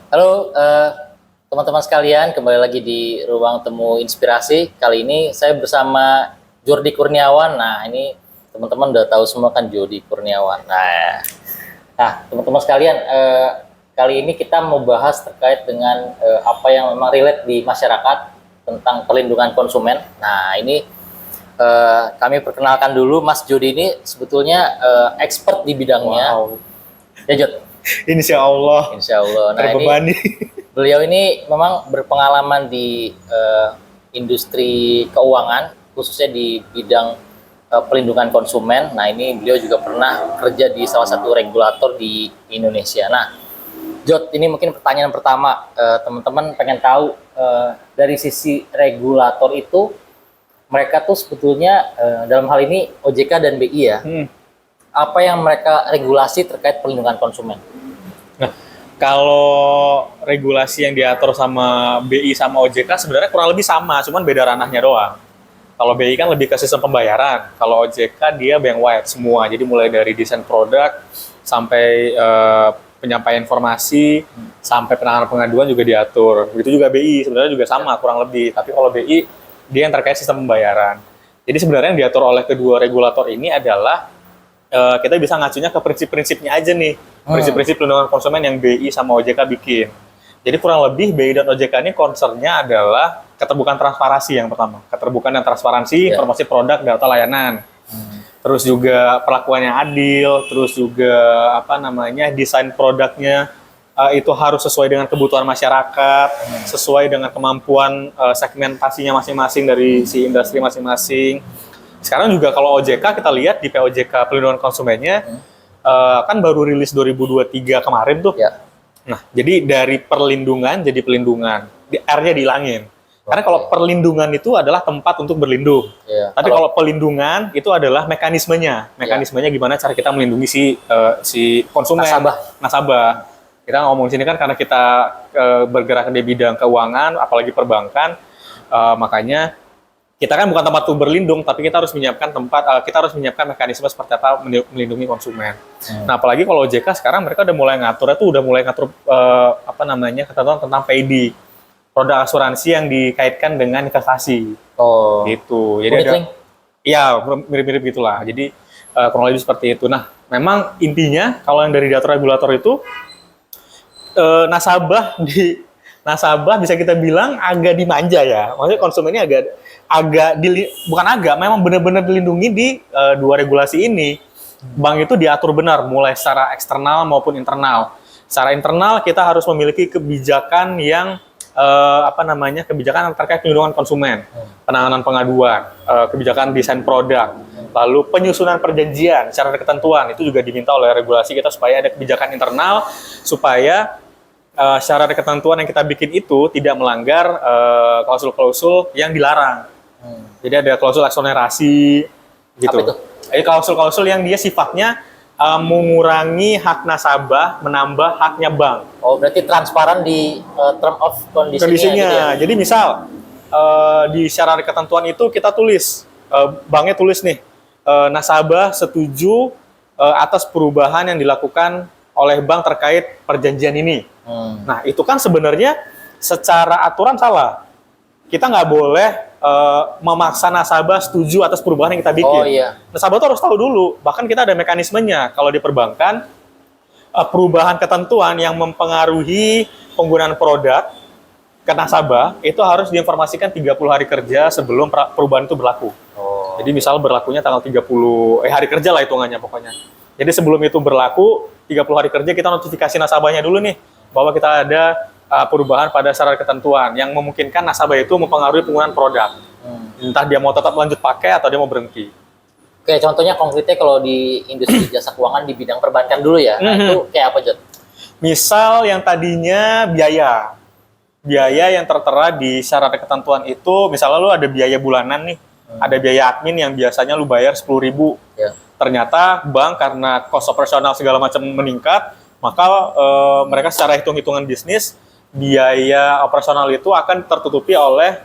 Halo teman-teman sekalian, kembali lagi di Ruang Temu Inspirasi. Kali ini saya bersama Jordi Kurniawan. Nah, ini teman-teman udah tahu semua kan Jordi Kurniawan. Nah, teman-teman sekalian, kali ini kita mau bahas terkait dengan apa yang memang relate di masyarakat tentang perlindungan konsumen. Nah, ini kami perkenalkan dulu Mas Jordi ini sebetulnya expert di bidangnya. Wow. Ya, Jod. Insya Allah. Insya Allah. Nah, Terbebani. beliau ini memang berpengalaman di industri keuangan, khususnya di bidang pelindungan konsumen. Nah, ini beliau juga pernah kerja di salah satu regulator di Indonesia. Nah, Jod, ini mungkin pertanyaan pertama. Teman-teman pengen tahu dari sisi regulator itu, mereka tuh sebetulnya dalam hal ini OJK dan BI ya, apa yang mereka regulasi terkait perlindungan konsumen? Nah, kalau regulasi yang diatur sama BI sama OJK sebenarnya kurang lebih sama, cuman beda ranahnya doang. Kalau BI kan lebih ke sistem pembayaran, kalau OJK dia bank wide semua. Jadi mulai dari desain produk sampai penyampaian informasi sampai penanganan pengaduan juga diatur. Begitu juga BI sebenarnya juga sama kurang lebih. Tapi kalau BI dia yang terkait sistem pembayaran. Jadi sebenarnya yang diatur oleh kedua regulator ini adalah kita bisa ngacunya ke prinsip-prinsipnya aja nih. Prinsip-prinsip perlindungan konsumen yang BI sama OJK bikin. Jadi kurang lebih BI dan OJK ini concernnya adalah keterbukaan transparansi yang pertama. Keterbukaan dan transparansi, informasi produk, data layanan. Terus juga perlakuan yang adil, terus juga desain produknya itu harus sesuai dengan kebutuhan masyarakat, sesuai dengan kemampuan segmentasinya masing-masing dari si industri masing-masing. Sekarang juga kalau OJK kita lihat di POJK Pelindungan Konsumennya kan baru rilis 2023 kemarin tuh. Ya. Nah, jadi dari perlindungan jadi pelindungan. R-nya dihilangin. Karena kalau perlindungan itu adalah tempat untuk berlindung. Ya. Tapi kalau pelindungan itu adalah mekanismenya. Mekanismenya gimana cara kita melindungi si konsumen, nasabah. Kita ngomong sini kan karena kita bergerak di bidang keuangan, apalagi perbankan, makanya kita kan bukan tempat untuk berlindung, tapi kita harus menyiapkan mekanisme seperti apa melindungi konsumen. Nah, apalagi kalau OJK sekarang mereka udah mulai ngatur ketentuan tentang PID, produk asuransi yang dikaitkan dengan investasi. Oh. Gitu. Jadi mirip-mirip gitulah. Jadi kurang lebih seperti itu. Nah, memang intinya kalau yang dari data regulator itu nasabah bisa kita bilang agak dimanja ya. Maksudnya konsumen ini memang benar-benar dilindungi di dua regulasi ini. Bank itu diatur benar mulai secara eksternal maupun internal. Secara internal kita harus memiliki kebijakan yang kebijakan terkait perlindungan konsumen, penanganan pengaduan, kebijakan desain produk, lalu penyusunan perjanjian, syarat ketentuan itu juga diminta oleh regulasi kita supaya ada kebijakan internal supaya syarat ketentuan yang kita bikin itu tidak melanggar klausul-klausul yang dilarang. Jadi ada klausul eksonerasi gitu. Apa itu? Jadi klausul-klausul yang dia sifatnya mengurangi hak nasabah, menambah haknya bank. Oh, berarti transparan di term of condition-nya. Gitu ya? Jadi misal di syarat ketentuan itu kita tulis, banknya tulis nih, nasabah setuju atas perubahan yang dilakukan oleh bank terkait perjanjian ini. Nah, itu kan sebenarnya secara aturan salah. Kita nggak boleh memaksa nasabah setuju atas perubahan yang kita bikin. Oh, iya. Nasabah tuh harus tahu dulu. Bahkan kita ada mekanismenya. Kalau di perbankan, perubahan ketentuan yang mempengaruhi penggunaan produk ke nasabah itu harus diinformasikan 30 hari kerja sebelum perubahan itu berlaku. Oh. Jadi misal berlakunya tanggal 30 hari kerja lah hitungannya pokoknya. Jadi sebelum itu berlaku 30 hari kerja kita notifikasi nasabahnya dulu nih bahwa kita ada perubahan pada syarat ketentuan yang memungkinkan nasabah itu mempengaruhi penggunaan produk. Entah dia mau tetap lanjut pakai atau dia mau berhenti. Oke, contohnya konkretnya kalau di industri jasa keuangan di bidang perbankan dulu ya. Nah, itu kayak apa, Jod? Misal yang tadinya biaya yang tertera di syarat ketentuan itu, misalnya lu ada biaya bulanan nih, ada biaya admin yang biasanya lu bayar 10.000. Ya. Ternyata bank karena cost operasional segala macam meningkat, maka mereka secara hitung-hitungan bisnis biaya operasional itu akan tertutupi oleh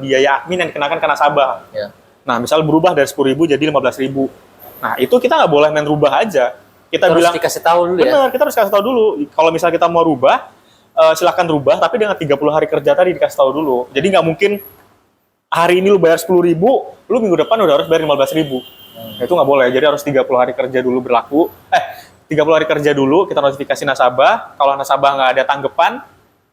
biaya admin yang dikenakan ke nasabah. Ya. Nah, misal berubah dari 10.000 jadi 15.000. Nah, itu kita nggak boleh main rubah aja. Kita harus bilang dikasih tahu dulu ya. Benar, kita harus kasih tahu dulu. Kalau misal kita mau rubah, silakan rubah, tapi dengan 30 hari kerja tadi dikasih tahu dulu. Jadi nggak mungkin hari ini lu bayar 10.000, lu minggu depan udah harus bayar 15.000. Itu nggak boleh. Jadi harus 30 hari kerja dulu berlaku. 30 hari kerja dulu kita notifikasi nasabah. Kalau nasabah nggak ada tanggapan,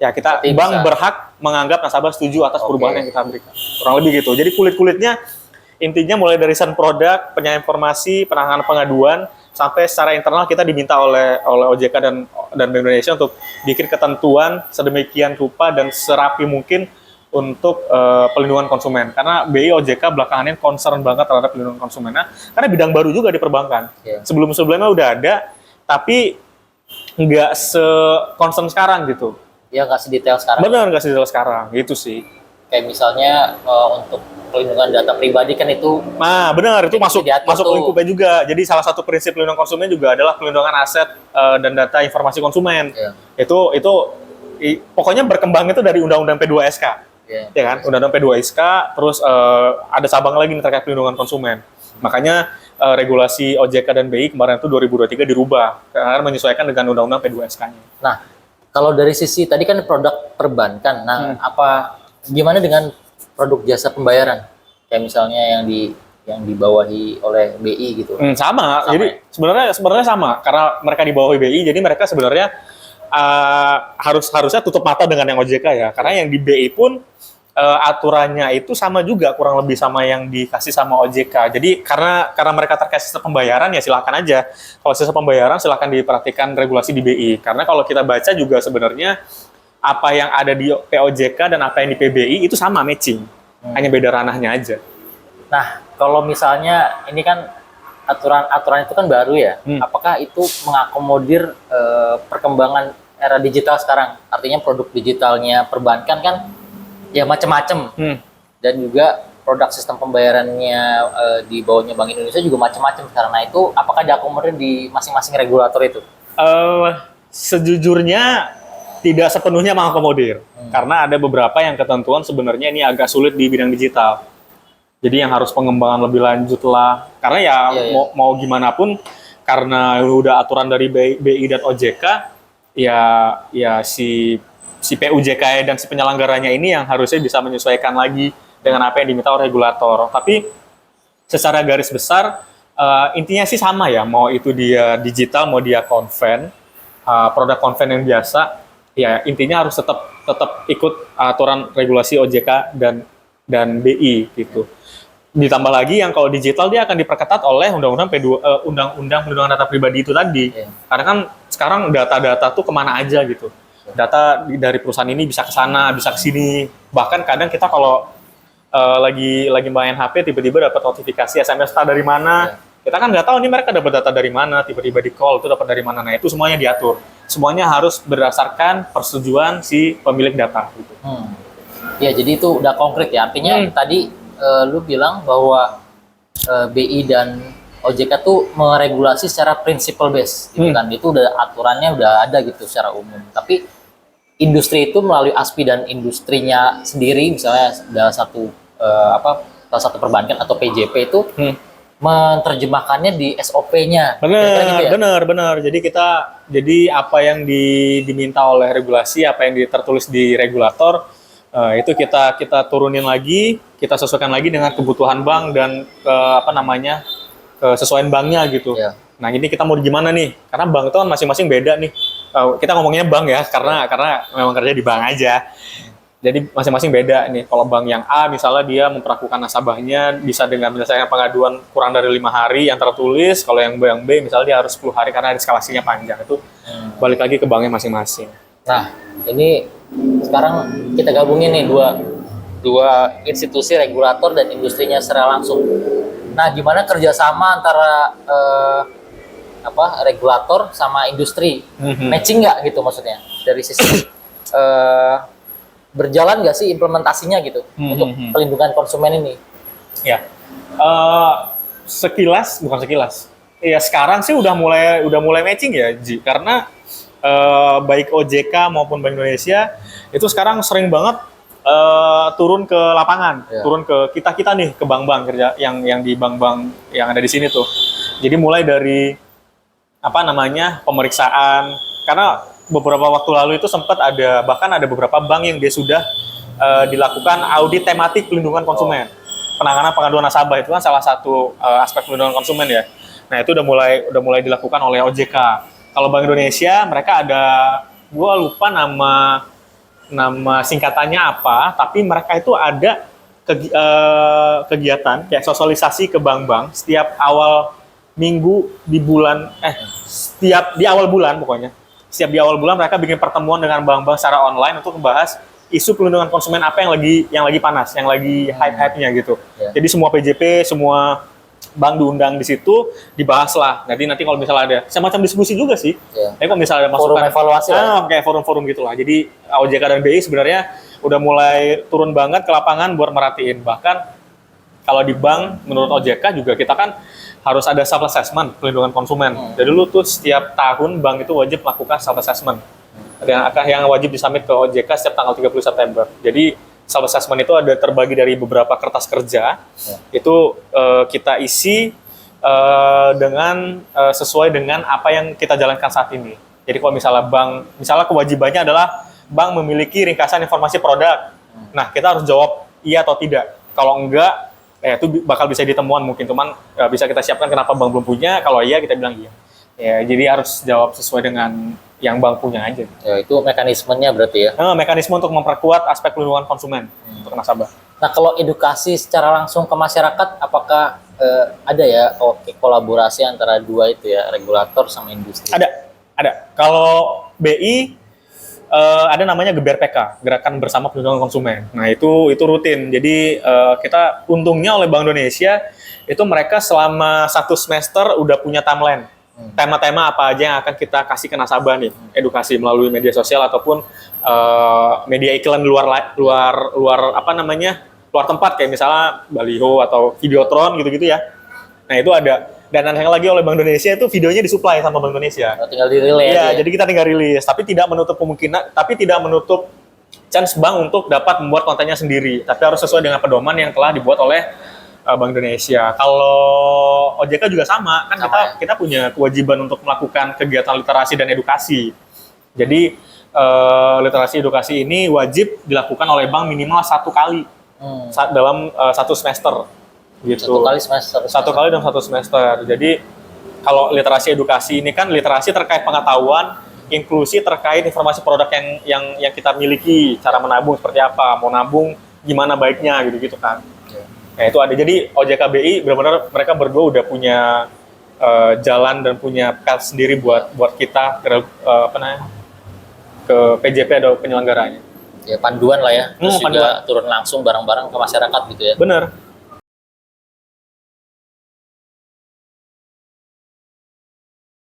ya kita Berarti bank bisa. berhak menganggap nasabah setuju atas perubahan yang kita berikan. Kurang lebih gitu. Jadi kulit-kulitnya intinya mulai dari desain produk, penyediaan informasi, penanganan pengaduan, sampai secara internal kita diminta oleh OJK dan Bank Indonesia untuk bikin ketentuan sedemikian rupa dan serapi mungkin untuk pelindungan konsumen. Karena BI OJK belakangan ini concern banget terhadap pelindungan konsumen. Nah, karena bidang baru juga di perbankan. Sebelum-sebelumnya udah ada, tapi nggak se-concern sekarang gitu. Ya nggak sedetail sekarang. Benar, nggak sedetail sekarang, gitu sih. Kayak misalnya untuk pelindungan data pribadi kan itu. Nah, benar, itu masuk tuh. lingkupnya juga. Jadi salah satu prinsip pelindungan konsumen juga adalah pelindungan aset dan data informasi konsumen. Itu pokoknya berkembang itu dari Undang-Undang P2SK. Ya kan? Undang-Undang P2SK, terus ada cabang lagi nih terkait pelindungan konsumen. Makanya regulasi OJK dan BI kemarin itu 2023 dirubah karena menyesuaikan dengan Undang-Undang P2SK-nya. Nah, kalau dari sisi tadi kan produk perbankan. Nah, gimana dengan produk jasa pembayaran? Kayak misalnya yang dibawahi oleh BI gitu. Sama. Jadi ya? sebenarnya sama karena mereka dibawahi BI, jadi mereka sebenarnya harusnya tutup mata dengan yang OJK ya. Karena yang di BI pun aturannya itu sama juga, kurang lebih sama yang dikasih sama OJK. Jadi karena mereka terkait sistem pembayaran ya silakan aja. Kalau sistem pembayaran silakan diperhatikan regulasi di BI. Karena kalau kita baca juga sebenarnya apa yang ada di POJK dan apa yang di PBI itu sama, matching. Hanya beda ranahnya aja. Nah, kalau misalnya ini kan aturan itu kan baru ya. Apakah itu mengakomodir perkembangan era digital sekarang? Artinya produk digitalnya perbankan kan ya macam-macam. Dan juga produk sistem pembayarannya di bawahnya Bank Indonesia juga macam-macam. Karena itu apakah diakomodir di masing-masing regulator itu? Sejujurnya tidak sepenuhnya mengakomodir. Karena ada beberapa yang ketentuan sebenarnya ini agak sulit di bidang digital. Jadi yang harus pengembangan lebih lanjut lah. Karena ya mau gimana pun, karena udah aturan dari BI dan OJK, ya si PUJK dan si penyelenggaranya ini yang harusnya bisa menyesuaikan lagi dengan apa yang diminta oleh regulator. Tapi secara garis besar, intinya sih sama ya. Mau itu dia digital, mau dia konven, produk konven yang biasa, ya intinya harus tetap ikut aturan regulasi OJK dan BI gitu. Ditambah lagi yang kalau digital dia akan diperketat oleh Undang-Undang Perlindungan Data Pribadi itu tadi. Karena kan sekarang data-data tuh kemana aja gitu. Data dari perusahaan ini bisa ke sana, bisa ke sini. Bahkan kadang kita kalau lagi main HP tiba-tiba dapat notifikasi SMS dari mana. Kita kan nggak tahu nih mereka dapat data dari mana, tiba-tiba di call itu dapat dari mana. Nah, itu semuanya diatur. Semuanya harus berdasarkan persetujuan si pemilik data gitu. Ya, jadi itu udah konkret ya. Artinya tadi lu bilang bahwa BI dan OJK tuh meregulasi secara principle base gitu kan. Itu udah aturannya udah ada gitu secara umum. Tapi industri itu melalui ASPI dan industrinya sendiri, misalnya salah satu perbankan atau PJP itu menerjemahkannya di SOP-nya. Benar. Jadi apa yang diminta oleh regulasi, apa yang tertulis di regulator, itu kita turunin lagi, kita sesuaikan lagi dengan kebutuhan bank dan kesesuaian banknya gitu. Nah, ini kita mau gimana nih? Karena bank itu kan masing-masing beda nih. Kita ngomongnya bank ya, karena memang kerja di bank aja. Jadi masing-masing beda nih. Kalau bank yang A misalnya dia memperlakukan nasabahnya bisa dengan menyelesaikan pengaduan kurang dari 5 hari yang tertulis. Kalau yang bank B misalnya dia harus 10 hari karena eskalasinya panjang. Itu balik lagi ke banknya masing-masing. Nah, ini sekarang kita gabungin nih dua institusi regulator dan industrinya secara langsung. Nah, gimana kerjasama antara regulator sama industri? Matching nggak gitu maksudnya? Dari sisi berjalan nggak sih implementasinya gitu untuk pelindungan konsumen ini? Ya, bukan sekilas. Ya sekarang sih udah mulai matching ya, Ji. Karena baik OJK maupun Bank Indonesia itu sekarang sering banget turun ke lapangan, turun ke kita nih, ke bank-bank kerja yang di bank-bank yang ada di sini tuh. Jadi mulai dari pemeriksaan, karena beberapa waktu lalu itu sempat bahkan ada beberapa bank yang dia sudah dilakukan audit tematik pelindungan konsumen. Penanganan pengaduan nasabah itu kan salah satu aspek pelindungan konsumen ya. Nah, itu udah mulai dilakukan oleh OJK. Kalau Bank Indonesia, mereka ada, gua lupa nama singkatannya apa, tapi mereka itu ada kegiatan kayak sosialisasi ke bank-bank setiap awal minggu setiap di awal bulan pokoknya. Setiap di awal bulan mereka bikin pertemuan dengan bank-bank secara online untuk membahas isu pelindungan konsumen apa yang lagi panas, yang lagi hype-hype-nya gitu. Ya. Jadi semua PJP, semua bank diundang di situ, dibahas lah. Nanti kalau misalnya ada semacam diskusi juga sih. Ya. Tapi kalau misalnya ada Forum masukan, evaluasi lah. kayak forum-forum gitulah. Jadi OJK dan BI sebenarnya udah mulai turun banget ke lapangan buat merhatiin. Bahkan kalau di bank menurut OJK juga kita kan harus ada self assessment pelindungan konsumen. Jadi lu tuh setiap tahun bank itu wajib melakukan self assessment. Yang wajib disubmit ke OJK setiap tanggal 30 September. Jadi self assessment itu ada terbagi dari beberapa kertas kerja. Itu kita isi dengan sesuai dengan apa yang kita jalankan saat ini. Jadi kalau misalnya kewajibannya adalah bank memiliki ringkasan informasi produk. Nah, kita harus jawab iya atau tidak. Kalau enggak, itu bakal bisa ditemuan mungkin. Cuman bisa kita siapkan kenapa bank belum punya. Kalau iya, kita bilang iya. Ya, jadi harus jawab sesuai dengan yang bank punya aja. Ya, itu mekanismenya berarti ya. Mekanisme untuk memperkuat aspek pelindungan konsumen untuk nasabah. Nah, kalau edukasi secara langsung ke masyarakat, apakah ada ya kolaborasi antara dua itu ya, regulator sama industri? Ada. Kalau BI ada namanya GBRPK, Gerakan Bersama Perlindungan Konsumen. Nah, itu rutin. Jadi kita untungnya oleh Bank Indonesia itu mereka selama 1 semester udah punya timeline. Tema-tema apa aja yang akan kita kasih ke nasabah nih, edukasi melalui media sosial ataupun media iklan luar tempat kayak misalnya baliho atau videotron gitu-gitu ya. Nah, itu ada. Dan yang lagi oleh Bank Indonesia itu videonya disuplai sama Bank Indonesia. Tinggal di-relay ya, aja ya? Jadi kita tinggal rilis, tapi tidak menutup chance bank untuk dapat membuat kontennya sendiri, tapi harus sesuai dengan pedoman yang telah dibuat oleh Bank Indonesia. Kalau OJK juga sama, kan kita punya kewajiban untuk melakukan kegiatan literasi dan edukasi. Jadi literasi edukasi ini wajib dilakukan oleh bank minimal 1 kali dalam 1 semester. Gitu. 1 kali semester. 1 kali dalam 1 semester. Jadi kalau literasi edukasi ini kan literasi terkait pengetahuan, inklusi terkait informasi produk yang kita miliki, cara menabung seperti apa, mau nabung gimana baiknya gitu kan. Nah, itu ada. Jadi OJK BI benar-benar mereka berdua udah punya jalan dan punya path sendiri buat kita ke PJP atau penyelenggaranya. Ya, panduan lah ya. Terus juga panduan. turun langsung bareng-bareng ke masyarakat gitu ya. Bener.